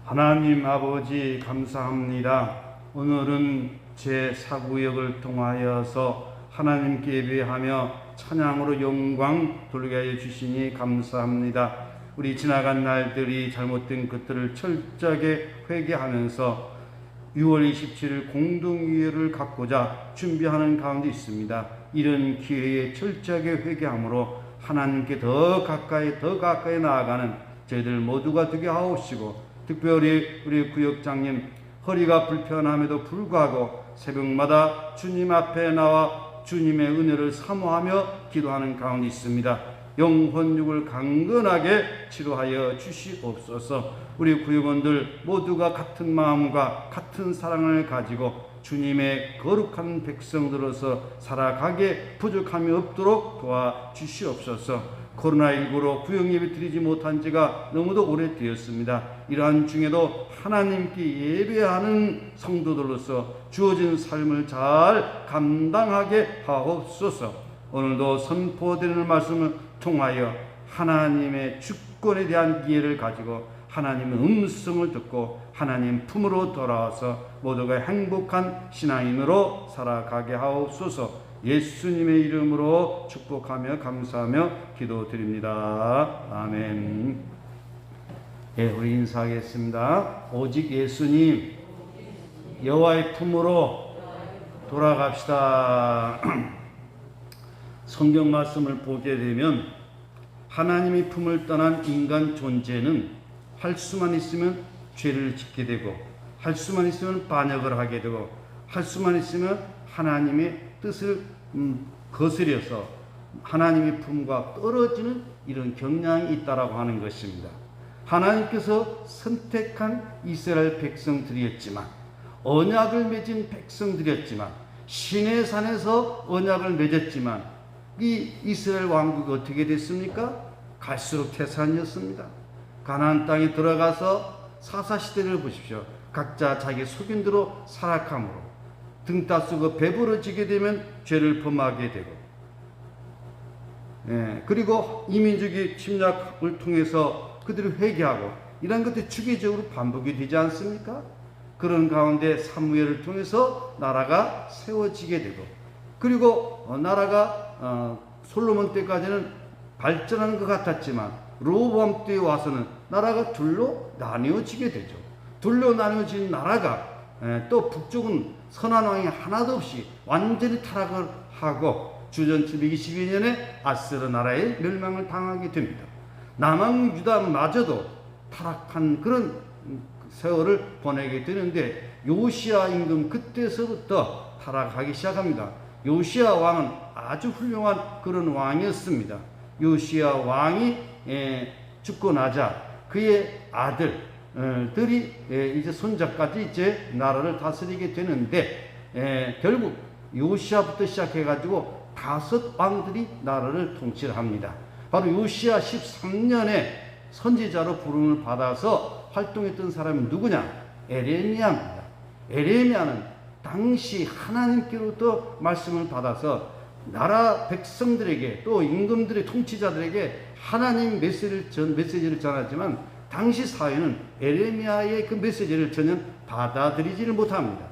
하나님 아버지 감사합니다. 오늘은 제4구역을 통하여서 하나님께 예배하며 찬양으로 영광 돌게 하여 주시니 감사합니다. 우리 지나간 날들이 잘못된 것들을 철저하게 회개하면서 6월 27일 공동의회를 갖고자 준비하는 가운데 있습니다. 이런 기회에 철저하게 회개함으로 하나님께 더 가까이 나아가는 저희들 모두가 되게 하옵시고, 특별히 우리 구역장님 허리가 불편함에도 불구하고 새벽마다 주님 앞에 나와 주님의 은혜를 사모하며 기도하는 가운데 있습니다. 영혼육을 강건하게 치료하여 주시옵소서. 우리 구역원들 모두가 같은 마음과 같은 사랑을 가지고 주님의 거룩한 백성들로서 살아가게 부족함이 없도록 도와주시옵소서. 코로나19로 구역예배 드리지 못한 지가 너무도 오래되었습니다. 이러한 중에도 하나님께 예배하는 성도들로서 주어진 삶을 잘 감당하게 하옵소서. 오늘도 선포되는 말씀을 통하여 하나님의 주권에 대한 이해를 가지고 하나님의 음성을 듣고 하나님 품으로 돌아와서 모두가 행복한 신앙인으로 살아가게 하옵소서. 예수님의 이름으로 축복하며 감사하며 기도드립니다. 아멘. 예, 우리 인사하겠습니다. 오직 예수님 여호와의 품으로 돌아갑시다. 성경 말씀을 보게 되면 하나님의 품을 떠난 인간 존재는 할 수만 있으면 죄를 짓게 되고, 할 수만 있으면 반역을 하게 되고, 할 수만 있으면 하나님의 뜻을 거스려서 하나님의 품과 떨어지는 이런 경향이 있다라고 하는 것입니다. 하나님께서 선택한 이스라엘 백성들이었지만, 언약을 맺은 백성들이었지만, 시내산에서 언약을 맺었지만 이 이스라엘 왕국이 어떻게 됐습니까? 갈수록 태산이었습니다. 가나안 땅에 들어가서 사사시대를 보십시오. 각자 자기 소견대로 살아감으로 등 따쓰고 배부러지게 되면 죄를 범하게 되고, 그리고 이민족의 침략을 통해서 그들이 회개하고 이런 것들이 주기적으로 반복이 되지 않습니까? 그런 가운데 사무엘을 통해서 나라가 세워지게 되고, 그리고 나라가 솔로몬 때까지는 발전하는 것 같았지만 르호보암 때에 와서는 나라가 둘로 나뉘어지게 되죠. 둘로 나뉘어진 나라가 또 북쪽은 선한 왕이 하나도 없이 완전히 타락을 하고 주전 722년에 아스르 나라의 멸망을 당하게 됩니다. 남왕 유다마저도 타락한 그런 세월을 보내게 되는데, 요시야 임금 그때서부터 타락하기 시작합니다. 요시야 왕은 아주 훌륭한 그런 왕이었습니다. 요시야 왕이 죽고 나자 그의 아들들이 이제 손자까지 이제 나라를 다스리게 되는데, 결국 요시야부터 시작해가지고 5 왕들이 나라를 통치를 합니다. 바로 요시야 13년에 선지자로 부름을 받아서 활동했던 사람이 누구냐? 에레미야입니다. 에레미야는 당시 하나님께로부터 말씀을 받아서 나라 백성들에게, 또 임금들의 통치자들에게 하나님 메시지를 전하지만, 당시 사회는 에레미야의 그 메시지를 전혀 받아들이지를 못합니다.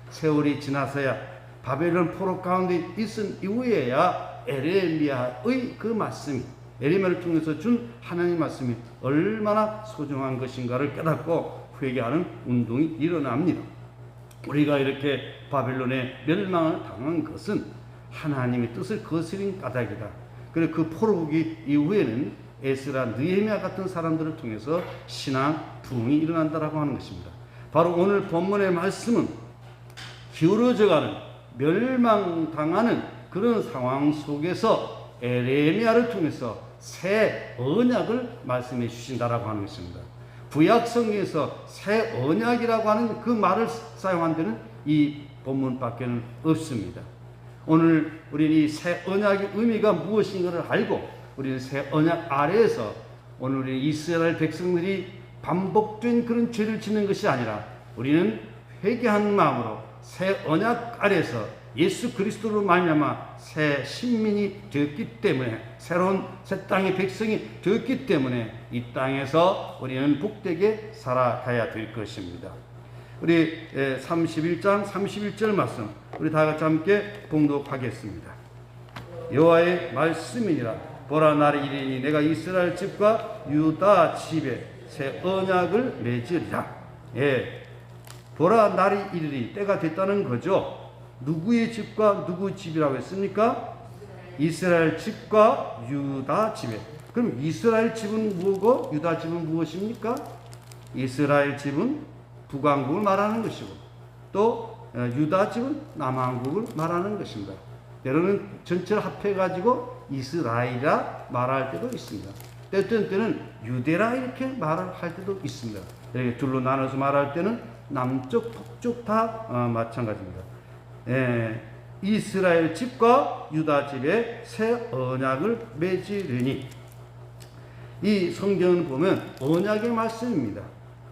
세월이 지나서야 바벨론 포로 가운데 있은 이후에야 에레미야의 그 말씀이, 에레미야를 통해서 준 하나님 말씀이 얼마나 소중한 것인가를 깨닫고 회개하는 운동이 일어납니다. 우리가 이렇게 바벨론에 멸망을 당한 것은 하나님의 뜻을 거스린 까닭이다. 그리고 그 포로기 이후에는 에스라, 느헤미야 같은 사람들을 통해서 신앙 부흥이 일어난다라고 하는 것입니다. 바로 오늘 본문의 말씀은 기울어져가는, 멸망당하는 그런 상황 속에서 에레미야를 통해서 새 언약을 말씀해 주신다라고 하는 것입니다. 구약 성경에서 새 언약이라고 하는 그 말을 사용한 데는 이 본문밖에는 없습니다. 오늘 우리는 이 새 언약의 의미가 무엇인가를 알고, 우리는 새 언약 아래에서 오늘 우리 이스라엘 백성들이 반복된 그런 죄를 짓는 것이 아니라, 우리는 회개한 마음으로 새 언약 아래에서 예수 그리스도로 말미암아 새 신민이 되었기 때문에, 새로운 새 땅의 백성이 되었기 때문에 이 땅에서 우리는 복되게 살아가야 될 것입니다. 우리 31장 31절 말씀 우리 다 같이 함께 봉독하겠습니다. 여호와의 말씀이니라. 보라, 날이 이르니 내가 이스라엘 집과 유다 집에 새 언약을 맺으리라. 보라, 날이 이르니 때가 됐다는 거죠. 누구의 집과 누구 집이라고 했습니까? 이스라엘 집과 유다 집에. 그럼 이스라엘 집은 무엇이고 유다 집은 무엇입니까? 이스라엘 집은 북왕국을 말하는 것이고, 또 유다 집은 남왕국을 말하는 것입니다. 때로는 전체를 합해가지고 이스라엘이라 말할 때도 있습니다. 때어떤 때는 유대라 이렇게 말을 할 때도 있습니다. 이렇게 둘로 나눠서 말할 때는 남쪽 북쪽 다 마찬가지입니다. 이스라엘 집과 유다 집에 새 언약을 맺으리니, 이 성경을 보면 언약의 말씀입니다.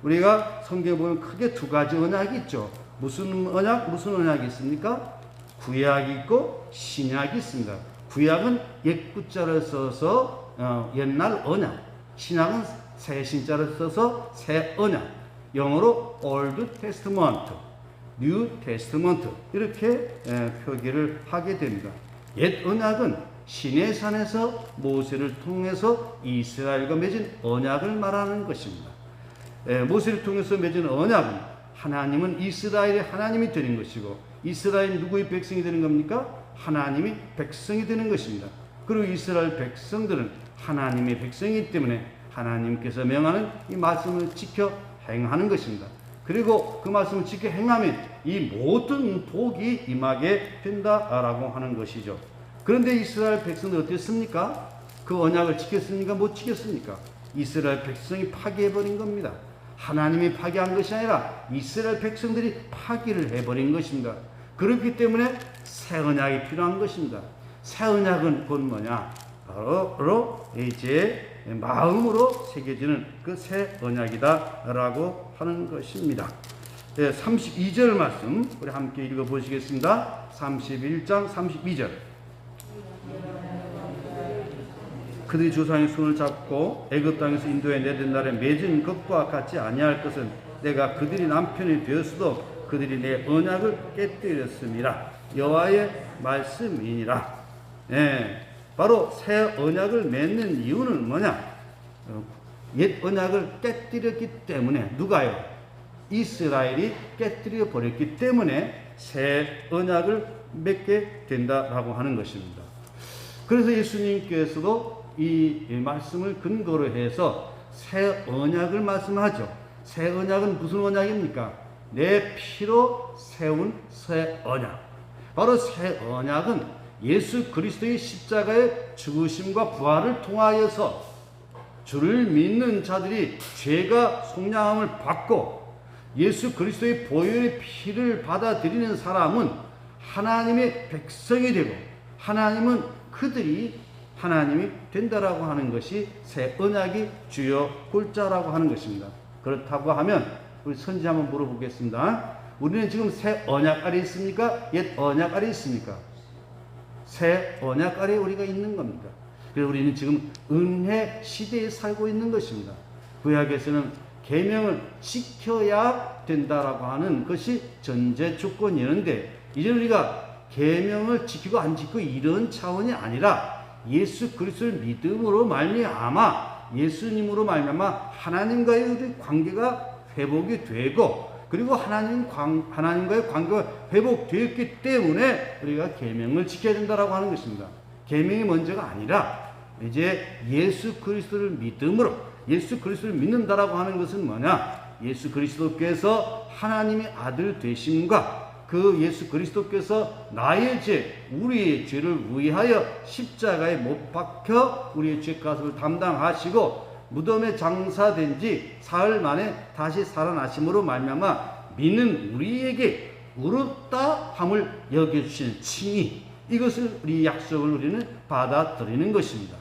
우리가 성경에 보면 크게 2가지 언약이 있죠. 무슨 언약이 있습니까? 구약이 있고 신약이 있습니다. 구약은 옛구자를 써서 옛날 언약, 신약은 새 신자를 써서 새 언약, 영어로 Old Testament, New Testament 이렇게 표기를 하게 됩니다. 옛 언약은 시내산에서 모세를 통해서 이스라엘과 맺은 언약을 말하는 것입니다. 모세를 통해서 맺은 언약은 하나님은 이스라엘의 하나님이 되는 것이고, 이스라엘이 누구의 백성이 되는 겁니까? 하나님의 백성이 되는 것입니다. 그리고 이스라엘 백성들은 하나님의 백성이기 때문에 하나님께서 명하는 이 말씀을 지켜 행하는 것입니다. 그리고 그 말씀을 지켜 행하면 이 모든 복이 임하게 된다라고 하는 것이죠. 그런데 이스라엘 백성들 어땠습니까? 그 언약을 지켰습니까? 못 지켰습니까? 이스라엘 백성이 파괴해버린 겁니다. 하나님이 파괴한 것이 아니라 이스라엘 백성들이 파괴를 해버린 것입니다. 그렇기 때문에 새 언약이 필요한 것입니다. 새 언약은 곧 뭐냐? 바로 이제 마음으로 새겨지는 그 새 언약이다라고 하는 것입니다. 32절 말씀 우리 함께 읽어보시겠습니다. 31장 32절. 그들이 조상의 손을 잡고 애굽 땅에서 인도에 내던 날에 맺은 것과 같지 아니할 것은 내가 그들이 남편이 되었어도 그들이 내 언약을 깨뜨렸음이라. 여호와의 말씀이니라. 바로 새 언약을 맺는 이유는 뭐냐? 옛 언약을 깨뜨렸기 때문에. 누가요? 이스라엘이 깨뜨려 버렸기 때문에 새 언약을 맺게 된다라고 하는 것입니다. 그래서 예수님께서도 이 말씀을 근거로 해서 새 언약을 말씀하죠. 새 언약은 무슨 언약입니까? 내 피로 세운 새 언약. 바로 새 언약은 예수 그리스도의 십자가의 죽으심과 부활을 통하여서 주를 믿는 자들이 죄가 속량함을 받고 예수 그리스도의 보혈의 피를 받아들이는 사람은 하나님의 백성이 되고 하나님은 그들이 하나님이 된다라고 하는 것이 새 언약의 주요 골자라고 하는 것입니다. 그렇다고 하면 우리 선지 한번 물어보겠습니다. 우리는 지금 새 언약 아래 있습니까? 옛 언약 아래 있습니까? 새 언약 아래 우리가 있는 겁니다. 그래서 우리는 지금 은혜 시대에 살고 있는 것입니다. 구약에서는 계명을 지켜야 된다라고 하는 것이 전제 조건이었는데 이제 우리가 계명을 지키고 안 지키고 이런 차원이 아니라 예수 그리스도를 믿음으로 말미암아 예수님으로 말미암아 하나님과의 우리 관계가 회복이 되고 그리고 하나님과의 관계가 회복되었기 때문에 우리가 계명을 지켜야 된다라고 하는 것입니다. 계명이 먼저가 아니라 이제 예수 그리스도를 믿음으로 예수 그리스도를 믿는다라고 하는 것은 뭐냐? 예수 그리스도께서 하나님의 아들 되심과 그 예수 그리스도께서 나의 죄, 우리의 죄를 위하여 십자가에 못 박혀 우리의 죄값을 담당하시고 무덤에 장사된 지 사흘 만에 다시 살아나심으로 말미암아 믿는 우리에게 의롭다 함을 여겨주시는 칭의, 이것을 우리 약속을 우리는 받아들이는 것입니다.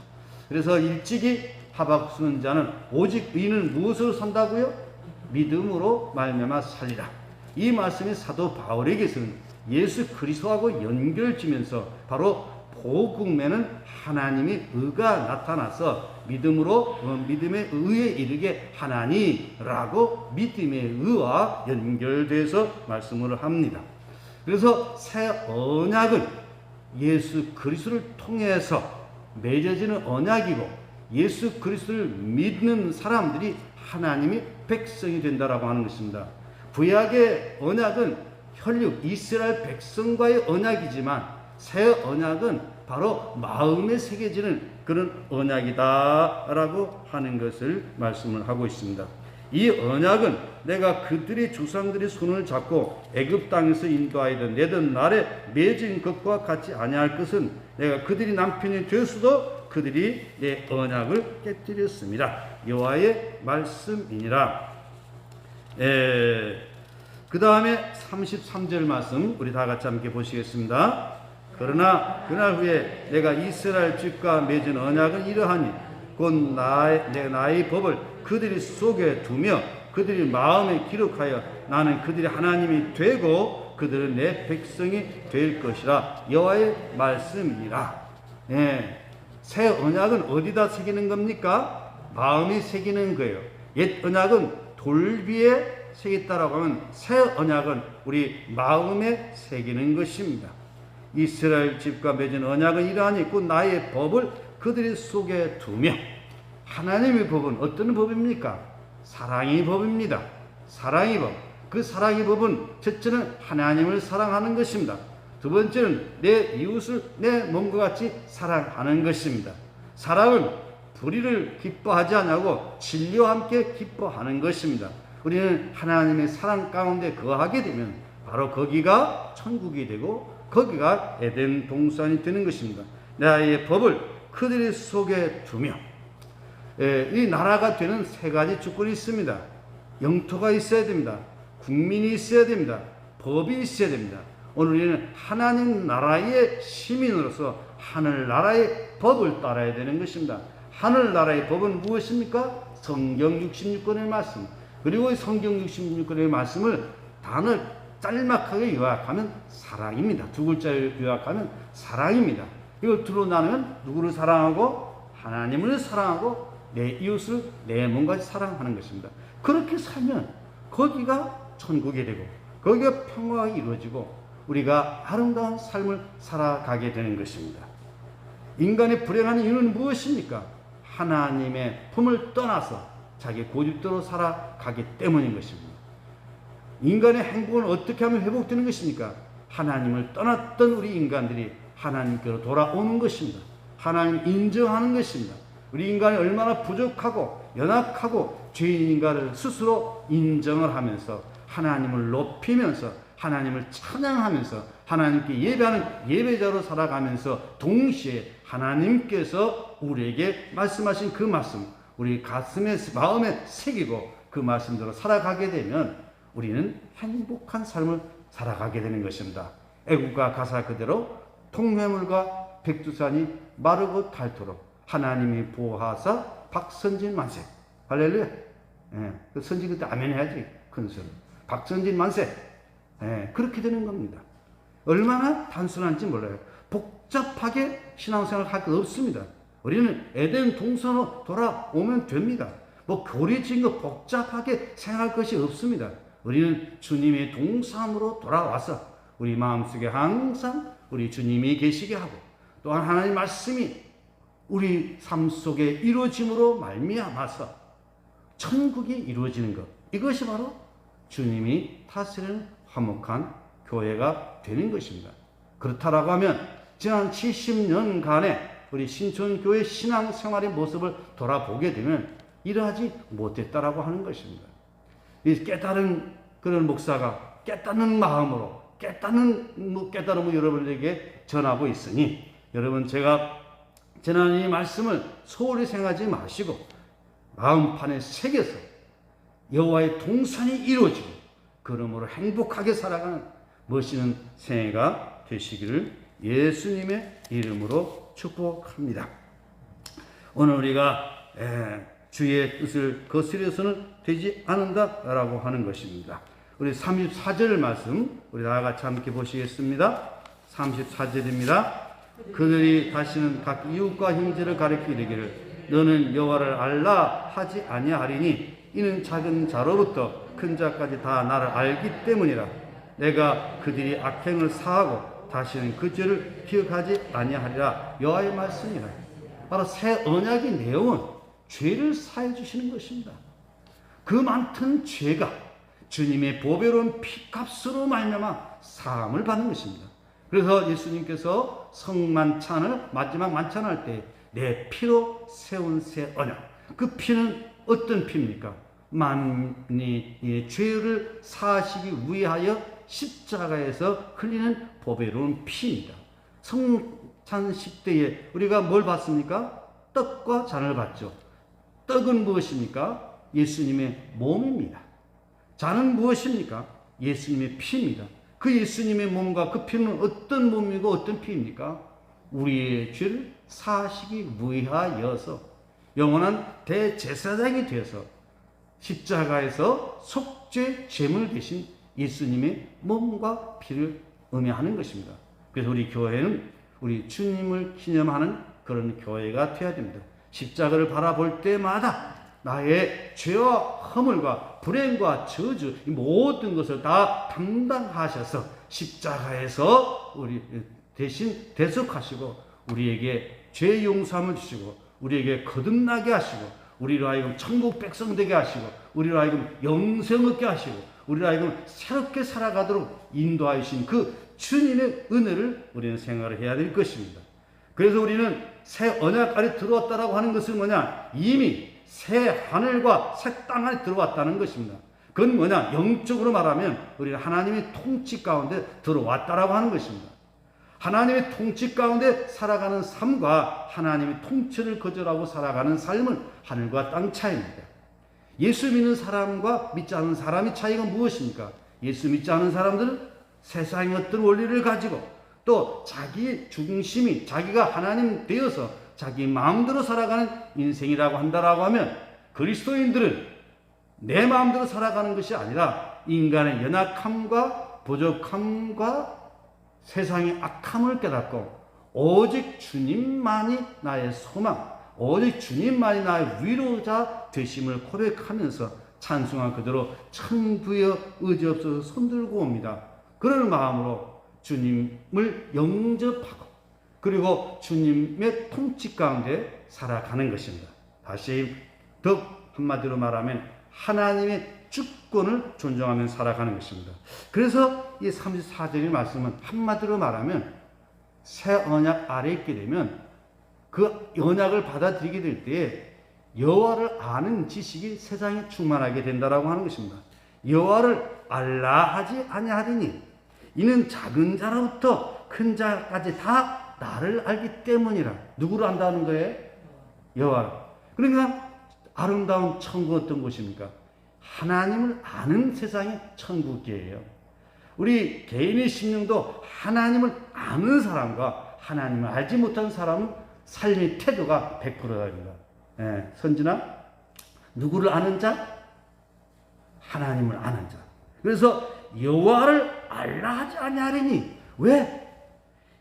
그래서 일찍이 하박국 선지자는 오직 의인은 무엇으로 산다고요? 믿음으로 말미암아 살리라. 이 말씀이 사도 바울에게서는 예수 그리스도하고 연결지면서 바로 복음에는 하나님의 의가 나타나서 믿음으로 믿음의 의에 이르게 하나니라고 믿음의 의와 연결돼서 말씀을 합니다. 그래서 새 언약은 예수 그리스도를 통해서 맺어지는 언약이고 예수 그리스도를 믿는 사람들이 하나님의 백성이 된다라고 하는 것입니다. 구약의 언약은 혈육 이스라엘 백성과의 언약이지만 새 언약은 바로 마음에 새겨지는 그런 언약이다라고 하는 것을 말씀을 하고 있습니다. 이 언약은 내가 그들의 조상들의 손을 잡고 애굽 땅에서 인도하여던 내던 날에 맺은 것과 같이 아니할 것은 내가 그들이 남편이 되었어도 그들이 내 언약을 깨뜨렸습니다. 여호와의 말씀이니라. 그 다음에 33절 말씀 우리 다 같이 함께 보시겠습니다. 그러나 그날 후에 내가 이스라엘 집과 맺은 언약은 이러하니 곧 나의 법을 그들이 속에 두며 그들이 마음에 기록하여 나는 그들이 하나님이 되고 그들은 내 백성이 될 것이라. 여호와의 말씀이니라. 새 언약은 어디다 새기는 겁니까? 마음이 새기는 거예요. 옛 언약은 돌 위에 새겼다라고 하면 새 언약은 우리 마음에 새기는 것입니다. 이스라엘 집과 맺은 언약은 이러하니 곧 나의 법을 그들의 속에 두며. 하나님의 법은 어떤 법입니까? 사랑의 법입니다. 사랑의 법. 그 사랑의 법은 첫째는 하나님을 사랑하는 것입니다. 두 번째는 내 이웃을 내 몸과 같이 사랑하는 것입니다. 사랑은 불의를 기뻐하지 않고 진리와 함께 기뻐하는 것입니다. 우리는 하나님의 사랑 가운데 거하게 되면 바로 거기가 천국이 되고 거기가 에덴 동산이 되는 것입니다. 나의 법을 그들의 속에 두며. 이 나라가 되는 세 가지 조건이 있습니다. 영토가 있어야 됩니다. 국민이 있어야 됩니다. 법이 있어야 됩니다. 오늘 우리는 하나님 나라의 시민으로서 하늘나라의 법을 따라야 되는 것입니다. 하늘나라의 법은 무엇입니까? 성경 66권의 말씀. 그리고 이 성경 66권의 말씀을 단어 짤막하게 요약하면 사랑입니다. 두 글자를 요약하면 사랑입니다. 이걸 두로 나누면 누구를 사랑하고 하나님을 사랑하고 내 이웃을 내 몸같이 사랑하는 것입니다. 그렇게 살면 거기가 천국이 되고 거기가 평화가 이루어지고 우리가 아름다운 삶을 살아가게 되는 것입니다. 인간의 불행한 이유는 무엇입니까? 하나님의 품을 떠나서 자기 고집대로 살아가기 때문인 것입니다. 인간의 행복은 어떻게 하면 회복되는 것입니까? 하나님을 떠났던 우리 인간들이 하나님께로 돌아오는 것입니다. 하나님 인정하는 것입니다. 우리 인간이 얼마나 부족하고 연약하고 죄인인가를 스스로 인정을 하면서 하나님을 높이면서 하나님을 찬양하면서 하나님께 예배하는 예배자로 살아가면서 동시에 하나님께서 우리에게 말씀하신 그 말씀 우리 가슴에 마음에 새기고 그 말씀대로 살아가게 되면 우리는 행복한 삶을 살아가게 되는 것입니다. 애국가 가사 그대로 통회물과 백두산이 마르고 닳도록 하나님이 보호하사 박선진 만세. 할렐루야. 그 선진 그때 아멘 해야지. 큰 소리. 박선진 만세. 그렇게 되는 겁니다. 얼마나 단순한지 몰라요. 복잡하게 신앙생활 할 것 없습니다. 우리는 에덴 동산으로 돌아오면 됩니다. 뭐 교리적인 거 복잡하게 생각할 것이 없습니다. 우리는 주님의 동산으로 돌아와서 우리 마음속에 항상 우리 주님이 계시게 하고 또한 하나님 말씀이 우리 삶 속에 이루어짐으로 말미암아서 천국이 이루어지는 것, 이것이 바로 주님이 다스리는 화목한 교회가 되는 것입니다. 그렇다라고 하면 지난 70년간의 우리 신촌교회 신앙생활의 모습을 돌아보게 되면 이러하지 못했다라고 하는 것입니다. 이 깨달은 그런 목사가 깨닫는 마음으로 깨달음을 여러분에게 전하고 있으니 여러분 제가 지난 이 말씀을 소홀히 생각하지 마시고 마음판에 새겨서 여호와의 동산이 이루어지고 그러므로 행복하게 살아가는 멋있는 생애가 되시기를 예수님의 이름으로 축복합니다. 오늘 우리가 주의 뜻을 거스려서는 되지 않는다라고 하는 것입니다. 우리 34절 말씀 우리 다 같이 함께 보시겠습니다. 34절입니다. 그들이 다시는 각 이웃과 형제를 가리켜 이르기를 너는 여호와를 알라 하지 아니하리니 이는 작은 자로부터 큰 자까지 다 나를 알기 때문이라. 내가 그들이 악행을 사하고 다시는 그 죄를 기억하지 아니하리라. 여호와의 말씀이라. 바로 새 언약의 내용은 죄를 사해 주시는 것입니다. 그 많던 죄가 주님의 보배로운 피값으로 말미암아 사함을 받는 것입니다. 그래서 예수님께서 성만찬을 마지막 만찬할 때 내 피로 세운 새 언약, 그 피는 어떤 피입니까? 만민의 죄를 사하시기 위하여 십자가에서 흘리는 보배로운 피입니다. 성찬식 때에 우리가 뭘 받습니까? 떡과 잔을 받죠. 떡은 무엇입니까? 예수님의 몸입니다. 잔은 무엇입니까? 예수님의 피입니다. 그 예수님의 몸과 그 피는 어떤 몸이고 어떤 피입니까? 우리의 죄를 사하시기 위하여서 영원한 대제사장이 되어서 십자가에서 속죄 제물 되신 예수님의 몸과 피를 의미하는 것입니다. 그래서 우리 교회는 우리 주님을 기념하는 그런 교회가 되어야 됩니다. 십자가를 바라볼 때마다 나의 죄와 허물과 불행과 저주 이 모든 것을 다 담당하셔서 십자가에서 우리 대신 대속하시고 우리에게 죄 용서함을 주시고 우리에게 거듭나게 하시고 우리로 하여금 천국 백성 되게 하시고 우리로 하여금 영생 얻게 하시고 우리로 하여금 새롭게 살아가도록 인도하신 그 주님의 은혜를 우리는 생각을 해야 될 것입니다. 그래서 우리는 새 언약 안에 들어왔다라고 하는 것은 뭐냐? 이미 새 하늘과 새 땅 안에 들어왔다는 것입니다. 그건 뭐냐? 영적으로 말하면 우리는 하나님의 통치 가운데 들어왔다라고 하는 것입니다. 하나님의 통치 가운데 살아가는 삶과 하나님의 통치를 거절하고 살아가는 삶은 하늘과 땅 차이입니다. 예수 믿는 사람과 믿지 않는 사람의 차이가 무엇입니까? 예수 믿지 않는 사람들은 세상의 어떤 원리를 가지고 또 자기 중심이 자기가 하나님 되어서 자기 마음대로 살아가는 인생이라고 한다라고 하면 그리스도인들은 내 마음대로 살아가는 것이 아니라 인간의 연약함과 부족함과 세상의 악함을 깨닫고 오직 주님만이 나의 소망, 오직 주님만이 나의 위로자 되심을 고백하면서 찬송한 그대로 천부여 의지없어서 손들고 옵니다. 그런 마음으로 주님을 영접하고 그리고 주님의 통치 가운데 살아가는 것입니다. 다시 더 한마디로 말하면 하나님의 주권을 존중하며 살아가는 것입니다. 그래서 이 34절의 말씀은 한마디로 말하면 새 언약 아래 있게 되면 그 언약을 받아들이게 될 때에 여호와를 아는 지식이 세상에 충만하게 된다라고 하는 것입니다. 여호와를 알라 하지 아니하리니 이는 작은 자로부터 큰 자까지 다 나를 알기 때문이라. 누구를 안다는 거예요? 여호와를. 그러니까 아름다운 천국 어떤 곳입니까? 하나님을 아는 세상이 천국이에요. 우리 개인의 심령도 하나님을 아는 사람과 하나님을 알지 못하는 사람은 삶의 태도가 100%입니다. 예, 선진아, 누구를 아는 자? 하나님을 아는 자. 그래서 여호와를 알라 하지 아니하리니 왜?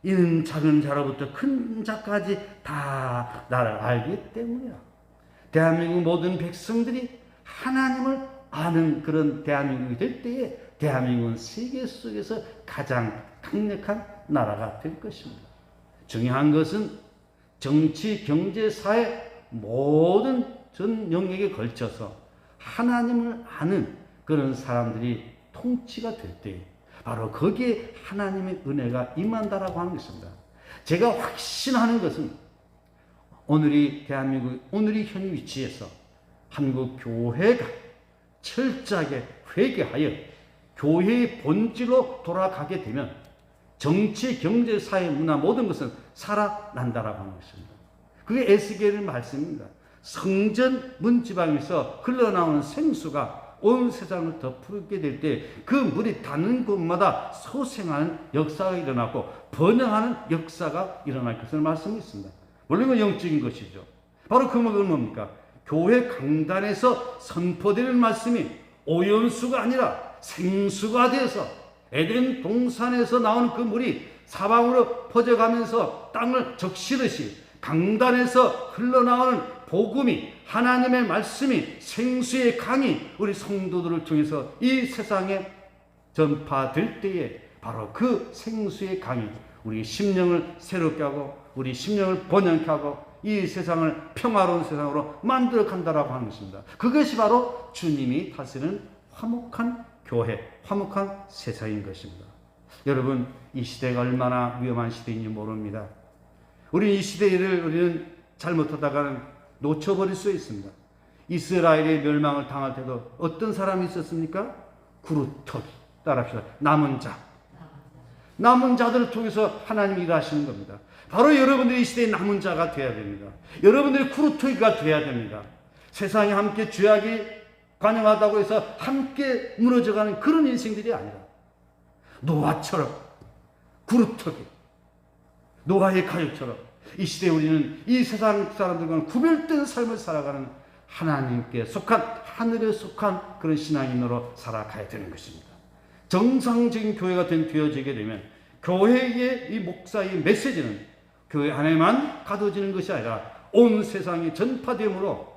이는 작은 자로부터 큰 자까지 다 나를 알기 때문이야. 대한민국 모든 백성들이 하나님을 아는 그런 대한민국이 될 때에 대한민국은 세계 속에서 가장 강력한 나라가 될 것입니다. 중요한 것은 정치, 경제, 사회 모든 전 영역에 걸쳐서 하나님을 아는 그런 사람들이 통치가 될 때 바로 거기에 하나님의 은혜가 임한다라고 하는 것입니다. 제가 확신하는 것은 오늘이 대한민국, 오늘이 현 위치에서 한국 교회가 철저하게 회개하여 교회의 본질로 돌아가게 되면 정치, 경제, 사회, 문화 모든 것은 살아난다라고 하는 것입니다. 그게 에스겔의 말씀입니다. 성전 문지방에서 흘러나오는 생수가 온 세상을 덮게 될 때 그 물이 닿는 곳마다 소생하는 역사가 일어나고 번영하는 역사가 일어날 것을 말씀했습니다. 물론 이건 영적인 것이죠. 바로 그 말은 뭡니까? 교회 강단에서 선포되는 말씀이 오염수가 아니라 생수가 되어서 에덴 동산에서 나오는 그 물이 사방으로 퍼져가면서 땅을 적시듯이 강단에서 흘러나오는 복음이 하나님의 말씀이 생수의 강이 우리 성도들을 통해서 이 세상에 전파될 때에 바로 그 생수의 강이 우리 심령을 새롭게 하고 우리 심령을 번영케 하고 이 세상을 평화로운 세상으로 만들어 간다라고 하는 것입니다. 그것이 바로 주님이 다스리는 화목한 교회, 화목한 세상인 것입니다. 여러분, 이 시대가 얼마나 위험한 시대인지 모릅니다. 우리 이 시대를 우리는 잘못하다가는 놓쳐버릴 수 있습니다. 이스라엘의 멸망을 당할 때도 어떤 사람이 있었습니까? 구루터기. 따라합시다. 남은 자. 남은 자들을 통해서 하나님이 일하시는 겁니다. 바로 여러분들이 이 시대의 남은 자가 되어야 됩니다. 여러분들이 구루터기가 되어야 됩니다. 세상에 함께 죄악이 관영하다고 해서 함께 무너져가는 그런 인생들이 아니라 노아처럼 구루터기, 노아의 가족처럼 이 시대에 우리는 이 세상 사람들과는 구별된 삶을 살아가는 하나님께 속한, 하늘에 속한 그런 신앙인으로 살아가야 되는 것입니다. 정상적인 교회가 되어지게 되면 교회의 이 목사의 메시지는 교회 안에만 가둬지는 것이 아니라 온 세상에 전파됨으로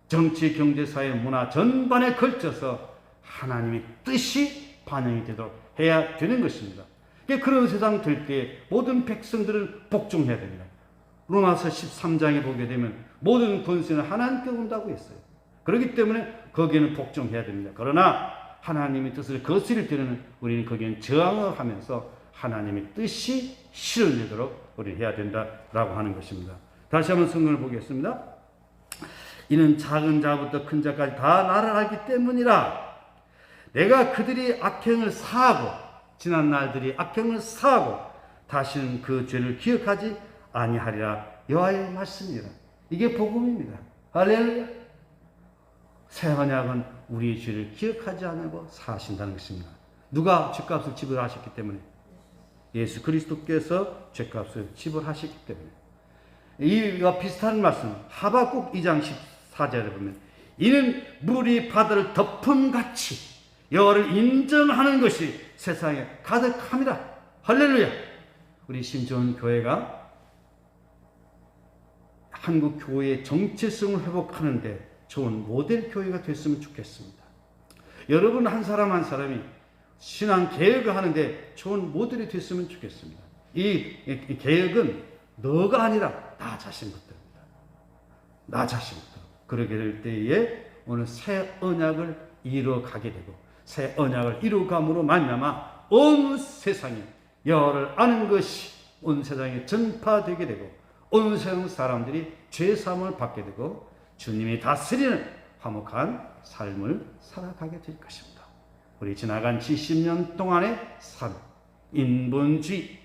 정치, 경제, 사회, 문화 전반에 걸쳐서 하나님의 뜻이 반영이 되도록 해야 되는 것입니다. 그런 세상 될 때 모든 백성들은 복종해야 됩니다. 로마서 13장에 보게 되면 모든 권세는 하나님께 온다고 했어요. 그렇기 때문에 거기에는 복종해야 됩니다. 그러나 하나님의 뜻을 거스릴 때는 우리는 거기에는 저항을 하면서 하나님의 뜻이 실현되도록 우리는 해야 된다라고 하는 것입니다. 다시 한번 성경을 보겠습니다. 이는 작은 자부터 큰 자까지 다 나를 알기 때문이라. 내가 그들이 악행을 사하고 지난 날들이 악행을 사하고 다시는 그 죄를 기억하지 아니하리라. 여호와의 말씀이라. 이게 복음입니다. 할렐루야. 새 언약은 우리의 죄를 기억하지 않고 사하신다는 것입니다. 누가 죄값을 지불하셨기 때문에? 예수 그리스도께서 죄값을 지불하셨기 때문에. 이와 비슷한 말씀 하박국 2장 14절에 보면 이는 물이 바다를 덮음같이 여호와를 인정하는 것이 세상에 가득함이라. 할렐루야. 우리 심지원 교회가 한국 교회의 정체성을 회복하는데 좋은 모델 교회가 됐으면 좋겠습니다. 여러분 한 사람 한 사람이 신앙 개혁을 하는데 좋은 모델이 됐으면 좋겠습니다. 이 개혁은 너가 아니라 나 자신부터입니다. 나 자신부터. 그러게 될 때에 오늘 새 언약을 이루어가게 되고 새 언약을 이루어감으로 말미암아 온 세상에 여호와를 아는 것이 온 세상에 전파되게 되고 온 세상 사람들이 죄 사함을 받게 되고 주님이 다스리는 화목한 삶을 살아가게 될 것입니다. 우리 지나간 70년 동안의 삶, 인본주의의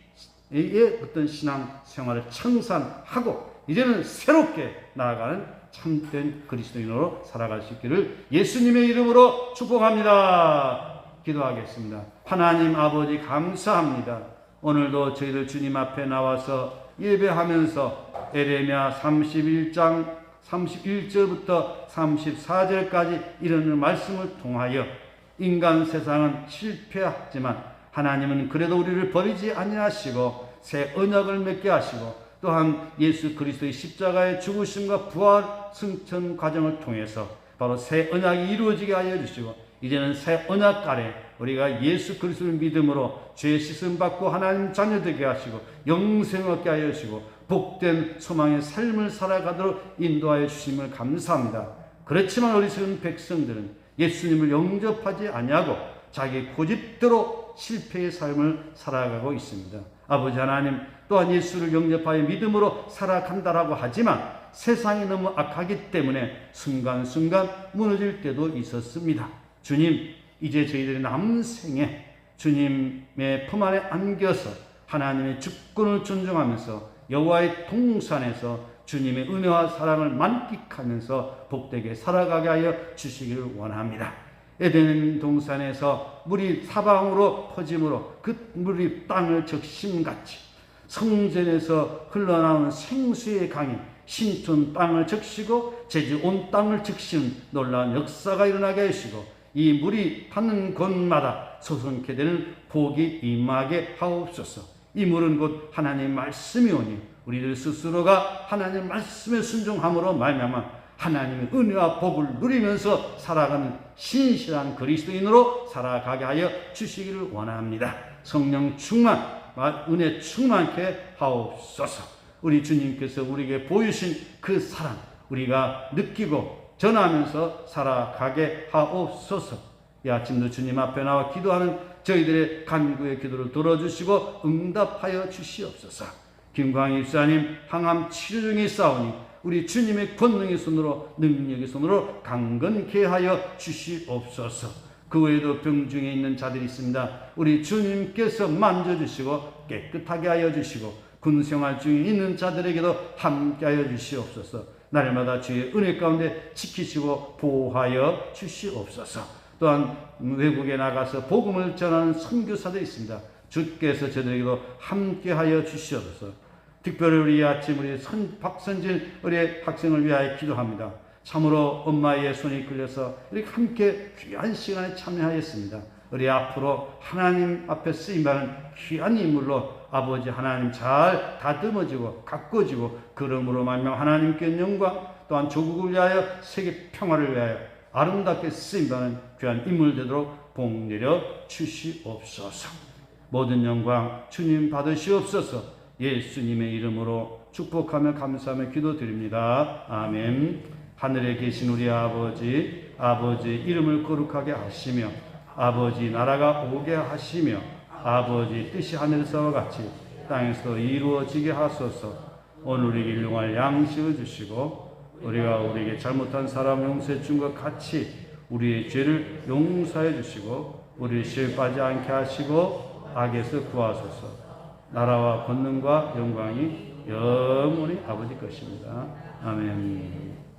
어떤 신앙 생활을 청산하고 이제는 새롭게 나아가는 참된 그리스도인으로 살아갈 수 있기를 예수님의 이름으로 축복합니다. 기도하겠습니다. 하나님 아버지 감사합니다. 오늘도 저희들 주님 앞에 나와서 예배하면서 에레미야 31장 31절부터 34절까지 이런 말씀을 통하여 인간 세상은 실패하지만 하나님은 그래도 우리를 버리지 아니하시고 새 언약을 맺게 하시고 또한 예수 그리스도의 십자가의 죽으심과 부활 승천 과정을 통해서 바로 새 언약이 이루어지게 하여 주시고 이제는 새 언약 아래 우리가 예수 그리스도를 믿음으로 죄 씻음 받고 하나님 자녀 되게 하시고 영생 얻게 하여 주시고 복된 소망의 삶을 살아가도록 인도하여 주심을 감사합니다. 그렇지만 어리석은 백성들은 예수님을 영접하지 아니하고 자기 고집대로 실패의 삶을 살아가고 있습니다. 아버지 하나님 또한 예수를 영접하여 믿음으로 살아간다라고 하지만 세상이 너무 악하기 때문에 순간순간 무너질 때도 있었습니다. 주님, 이제 저희들의 남은 생에 주님의 품 안에 안겨서 하나님의 주권을 존중하면서 여호와의 동산에서 주님의 은혜와 사랑을 만끽하면서 복되게 살아가게 하여 주시기를 원합니다. 에덴 동산에서 물이 사방으로 퍼짐으로 그 물이 땅을 적심같이 성전에서 흘러나오는 생수의 강이 신촌 땅을 적시고 제주 온 땅을 적시는 놀라운 역사가 일어나게 하시고 이 물이 닿는 곳마다 솟게 되는 복이 임하게 하옵소서. 이 물은 곧 하나님의 말씀이 오니 우리들 스스로가 하나님의 말씀에 순종함으로 말미암아 하나님의 은혜와 복을 누리면서 살아가는 신실한 그리스도인으로 살아가게 하여 주시기를 원합니다. 성령 충만, 은혜 충만케 하옵소서. 우리 주님께서 우리에게 보이신 그 사랑 우리가 느끼고 전하면서 살아가게 하옵소서. 이 아침도 주님 앞에 나와 기도하는 저희들의 간구의 기도를 들어주시고 응답하여 주시옵소서. 김광희 입사님 항암 치료 중에 싸우니 우리 주님의 권능의 손으로 능력의 손으로 강건케 하여 주시옵소서. 그 외에도 병중에 있는 자들이 있습니다. 우리 주님께서 만져주시고 깨끗하게 하여 주시고 군생활 중에 있는 자들에게도 함께 하여 주시옵소서. 날마다 주의 은혜 가운데 지키시고 보호하여 주시옵소서. 또한 외국에 나가서 복음을 전하는 선교사들이 있습니다. 주께서 저들에게도 함께하여 주시옵소서. 특별히 우리 아침 우리 박선진 우리 학생을 위하여 기도합니다. 참으로 엄마의 손이 끌려서 이렇게 함께 귀한 시간에 참여하였습니다. 우리 앞으로 하나님 앞에 쓰임받는 귀한 인물로 아버지 하나님 잘 다듬어지고 가꿔지고 그러므로 말미암아 하나님께 영광 또한 조국을 위하여 세계 평화를 위하여 아름답게 쓰임받는 귀한 인물 되도록 복 내려 주시옵소서. 모든 영광 주님 받으시옵소서. 예수님의 이름으로 축복하며 감사하며 기도드립니다. 아멘. 하늘에 계신 우리 아버지 이름을 거룩하게 하시며 아버지 나라가 오게 하시며 아버지 뜻이 하늘에서와 같이 땅에서 이루어지게 하소서. 오늘 우리에게 일용할 양식을 주시고 우리가 우리에게 잘못한 사람 용서해 준 것 같이 우리의 죄를 용서해 주시고 우리를 시험에 빠지지 않게 하시고 악에서 구하소서. 나라와 권능과 영광이 영원히 아버지 것입니다. 아멘.